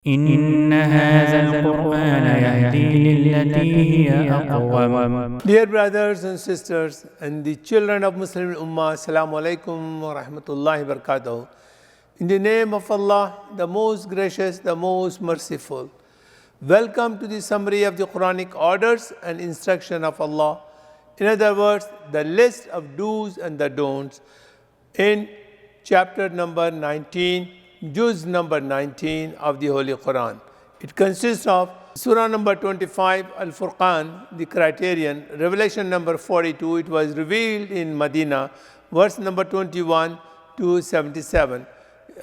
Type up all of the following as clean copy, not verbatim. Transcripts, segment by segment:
إن هذا القرآن يهدي للتي هي أقوم. Dear brothers and sisters and the children of Muslim Ummah, Assalamu alaikum wa rahmatullahi wa barakatuh. In the name of Allah, the most gracious, the most merciful. Welcome to the summary of the Quranic orders and instruction of Allah. In other words, the list of do's and the don'ts in chapter number 19, juz number 19 of the Holy Quran. It consists of Surah number 25, Al-Furqan, the criterion, Revelation number 42, it was revealed in Medina, verse number 21 to 77.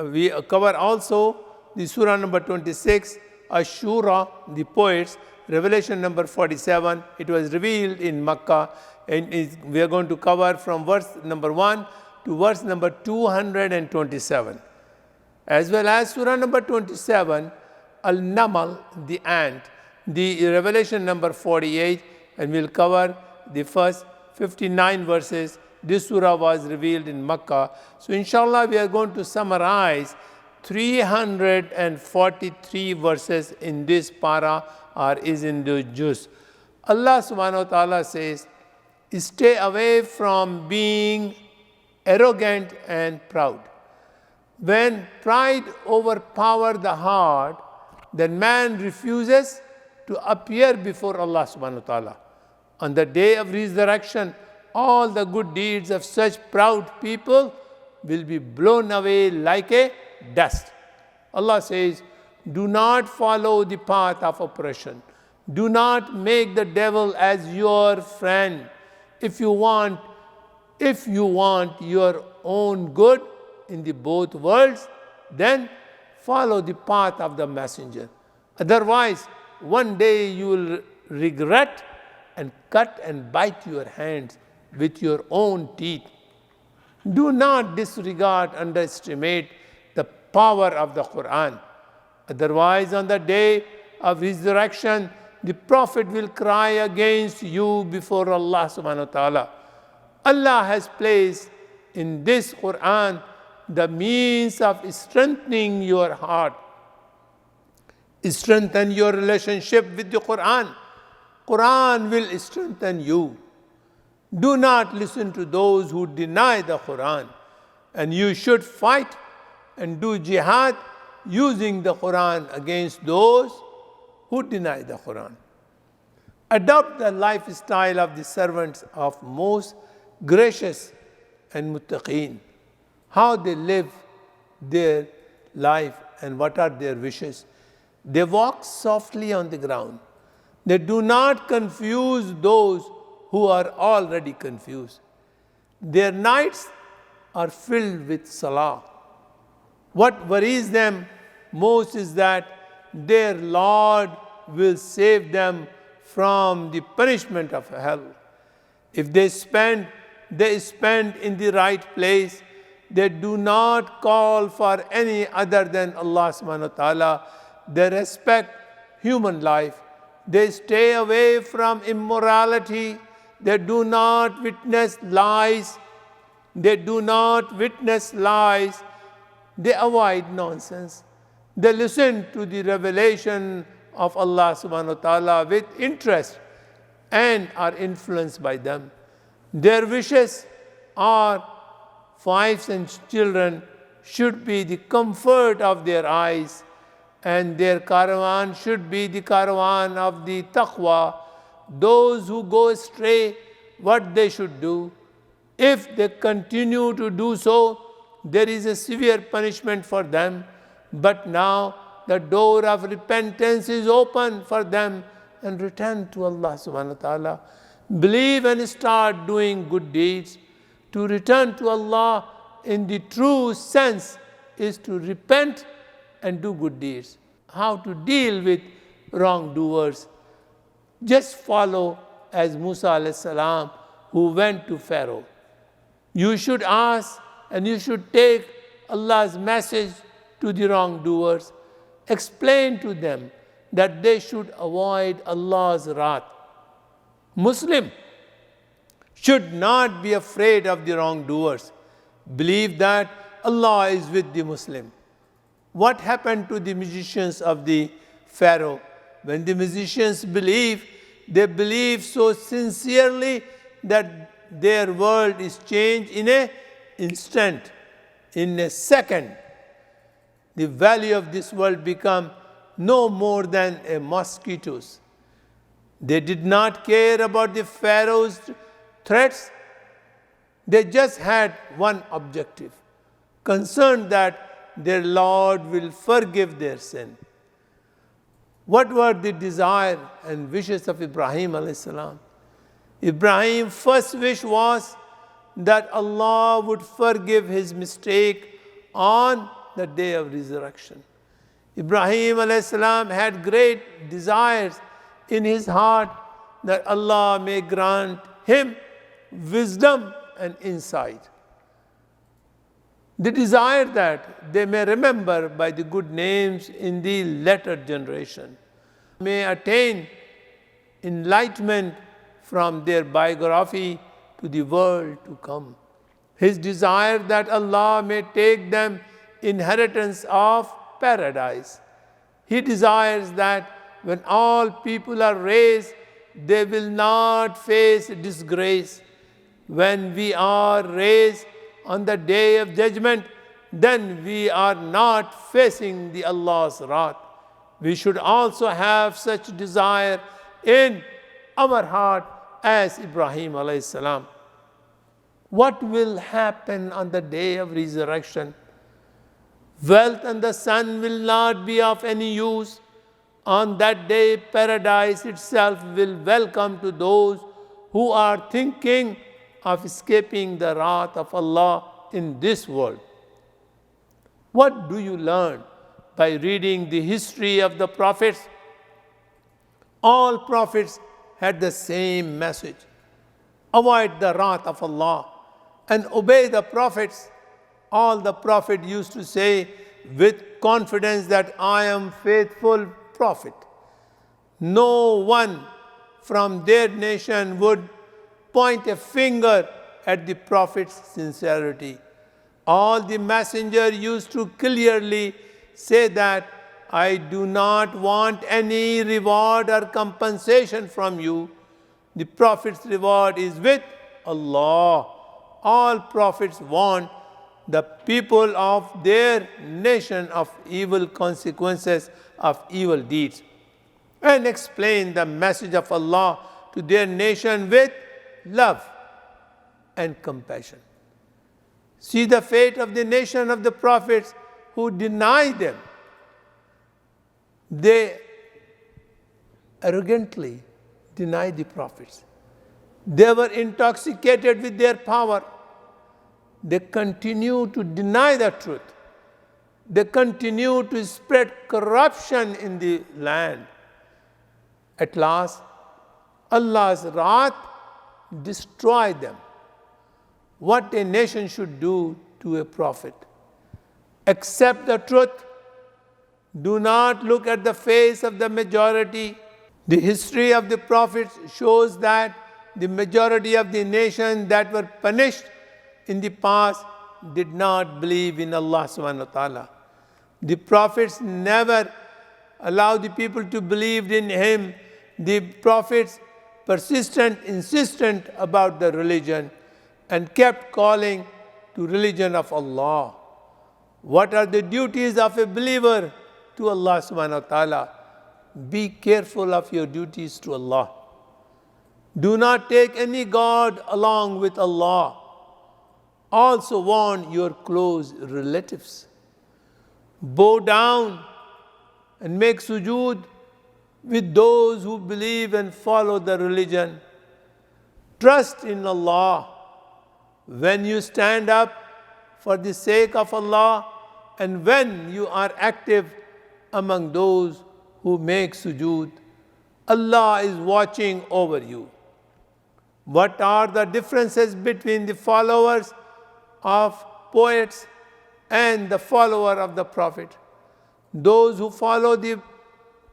We cover also the Surah number 26, Ash-Shura, the poets, Revelation number 47, it was revealed in Makkah, and we are going to cover from verse number 1 to verse number 227. As well as Surah number 27, Al-Namal, the ant, the Revelation number 48, and we'll cover the first 59 verses. This surah was revealed in Makkah. So inshallah we are going to summarize 343 verses in this para or is in the juz. Allah subhanahu wa ta'ala says, stay away from being arrogant and proud. When pride overpowers the heart, then man refuses to appear before Allah subhanahu wa ta'ala. On the day of resurrection, all the good deeds of such proud people will be blown away like a dust. Allah says, do not follow the path of oppression. Do not make the devil as your friend. If you want your own good in the both worlds, then follow the path of the messenger. Otherwise, one day you will regret and cut and bite your hands with your own teeth. Do not disregard, underestimate the power of the Quran. Otherwise, on the day of resurrection, the Prophet will cry against you before Allah subhanahu wa ta'ala. Allah has placed in this Quran the means of strengthening your heart. Strengthen your relationship with the Quran. Quran will strengthen you. Do not listen to those who deny the Quran. And you should fight and do jihad using the Quran against those who deny the Quran. Adopt the lifestyle of the servants of most gracious and muttaqeen. How they live their life and what are their wishes. They walk softly on the ground. They do not confuse those who are already confused. Their nights are filled with salah. What worries them most is that their Lord will save them from the punishment of hell. If they spend in the right place. They do not call for any other than Allah subhanahu wa ta'ala. They respect human life. They stay away from immorality. They do not witness lies. They avoid nonsense. They listen to the revelation of Allah subhanahu wa ta'ala with interest and are influenced by them. Their wishes are wives and children should be the comfort of their eyes, and their caravan should be the caravan of the taqwa. Those who go astray, what they should do. If they continue to do so, there is a severe punishment for them. But now the door of repentance is open for them, and return to Allah subhanahu wa ta'ala. Believe and start doing good deeds. To return to Allah in the true sense is to repent and do good deeds. How to deal with wrongdoers? Just follow as Musa alayhi salam who went to Pharaoh. You should ask and you should take Allah's message to the wrongdoers. Explain to them that they should avoid Allah's wrath. Muslim should not be afraid of the wrongdoers. Believe that Allah is with the Muslim. What happened to the musicians of the Pharaoh? When the musicians believe, they believe so sincerely that their world is changed in an instant, in a second. The value of this world become no more than a mosquitoes. They did not care about the Pharaoh's threats. They just had one objective, concerned that their Lord will forgive their sin. What were the desire and wishes of Ibrahim alayhi salam? Ibrahim's first wish was that Allah would forgive his mistake on the day of resurrection. Ibrahim alayhi salam had great desires in his heart that Allah may grant him wisdom and insight. They desire that they may remember by the good names in the latter generation, may attain enlightenment from their biography to the world to come. His desire that Allah may take them inheritance of paradise. He desires that when all people are raised, they will not face disgrace. When we are raised on the day of judgment, then we are not facing the Allah's wrath. We should also have such desire in our heart as Ibrahim alayhi salam. What will happen on the day of resurrection? Wealth and the sun will not be of any use. On that day, paradise itself will welcome to those who are thinking of escaping the wrath of Allah in this world. What do you learn by reading the history of the prophets? All prophets had the same message: avoid the wrath of Allah and obey the prophets. All the prophets used to say with confidence that I am faithful prophet. No one from their nation would point a finger at the prophet's sincerity. All the messengers used to clearly say that I do not want any reward or compensation from you. The prophet's reward is with Allah. All prophets warn the people of their nation of evil consequences of evil deeds and explain the message of Allah to their nation with love and compassion. See the fate of the nation of the prophets who deny them. They arrogantly deny the prophets. They were intoxicated with their power. They continue to deny the truth. They continue to spread corruption in the land. At last, Allah's wrath destroyed them. What a nation should do to a prophet: accept the truth. Do not look at the face of the majority. The history of the prophets shows that the majority of the nations that were punished in the past did not believe in Allah subhanahu wa ta'ala. The prophets never allowed the people to believe in Him. The prophets insistent about the religion and kept calling to religion of Allah. What are the duties of a believer to Allah subhanahu wa ta'ala? Be careful of your duties to Allah. Do not take any God along with Allah. Also warn your close relatives. Bow down and make sujood with those who believe and follow the religion. Trust in Allah. When you stand up for the sake of Allah and when you are active among those who make sujood, Allah is watching over you. What are the differences between the followers of poets and the follower of the prophet? Those who follow the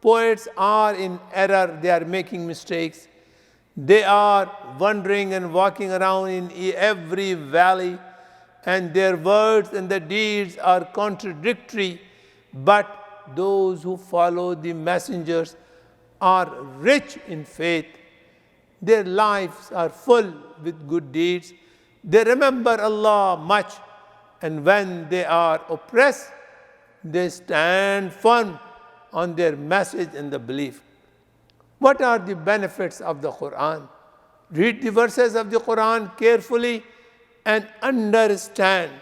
poets are in error. They are making mistakes. They are wandering and walking around in every valley, and their words and their deeds are contradictory. but those who follow the messengers are rich in faith. Their lives are full with good deeds. They remember Allah much, and when they are oppressed, they stand firm on their message and the belief. What are the benefits of the Quran? Read the verses of the Quran carefully and understand.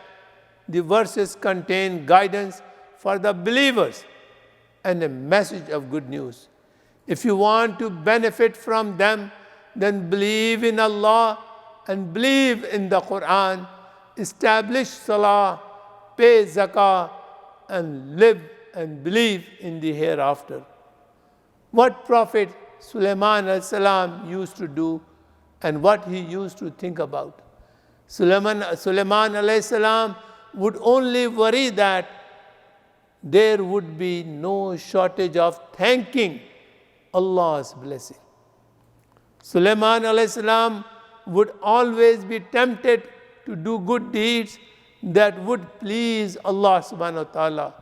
The verses contain guidance for the believers and a message of good news. If you want to benefit from them, then believe in Allah and believe in the Quran, establish salah, pay zakah, and live and believe in the hereafter. What Prophet Sulaiman alayhi used to do and what he used to think about. Sulaiman alayhi would only worry that there would be no shortage of thanking Allah's blessing. Sulaiman alayhi would always be tempted to do good deeds that would please Allah subhanahu wa ta'ala.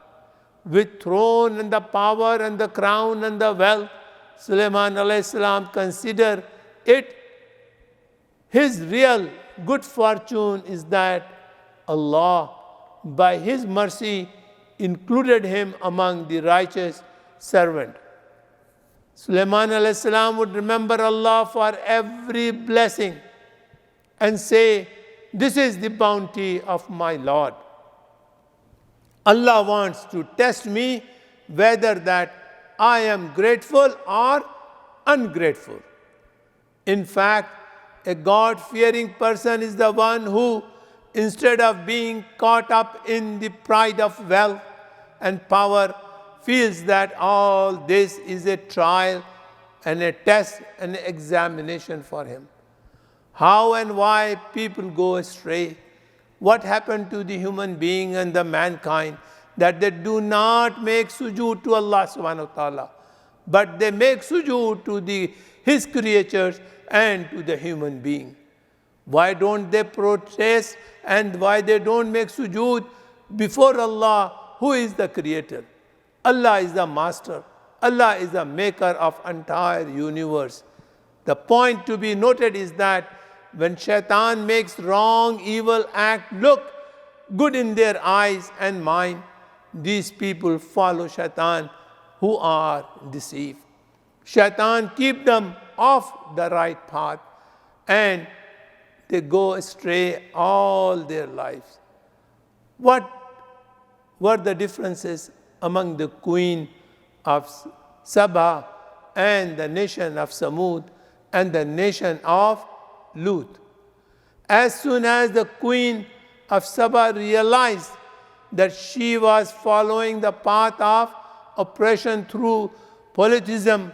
With throne and the power and the crown and the wealth, Sulaiman alayhi considered it his real good fortune is that Allah, by His mercy, included him among the righteous servant. Sulaiman alayhi would remember Allah for every blessing and say, "This is the bounty of my Lord. Allah wants to test me whether that I am grateful or ungrateful." In fact, a God-fearing person is the one who, instead of being caught up in the pride of wealth and power, feels that all this is a trial and a test and an examination for him. How and why people go astray? What happened to the human being and the mankind that they do not make sujood to Allah subhanahu wa ta'ala, but they make sujood to His creatures and to the human being? Why don't they protest and why they don't make sujood before Allah, who is the creator? Allah is the master. Allah is the maker of entire universe. The point to be noted is that when shaitan makes wrong, evil act look good in their eyes and mind, these people follow shaitan who are deceived. Shaitan keep them off the right path and they go astray all their lives. What were the differences among the queen of Saba and the nation of Samud and the nation of Lut? As soon as the queen of Saba realized that she was following the path of oppression through polytheism,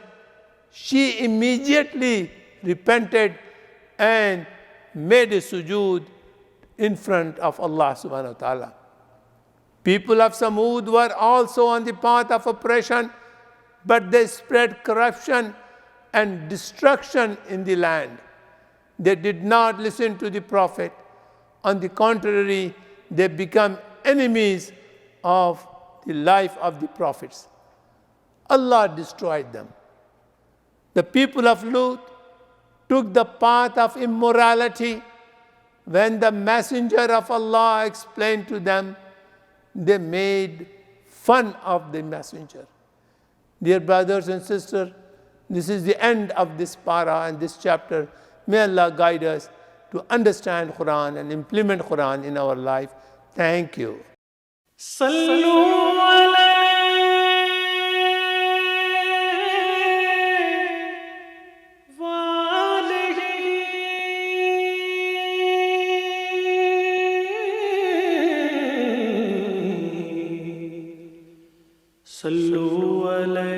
she immediately repented and made a sujood in front of Allah subhanahu wa ta'ala. People of Samud were also on the path of oppression, but they spread corruption and destruction in the land. They did not listen to the Prophet. On the contrary, they become enemies of the life of the prophets. Allah destroyed them. The people of Lut took the path of immorality. When the messenger of Allah explained to them, they made fun of the messenger. Dear brothers and sisters, this is the end of this para and this chapter. May Allah guide us to understand Quran and implement Quran in our life. Thank you. صلوا علیہ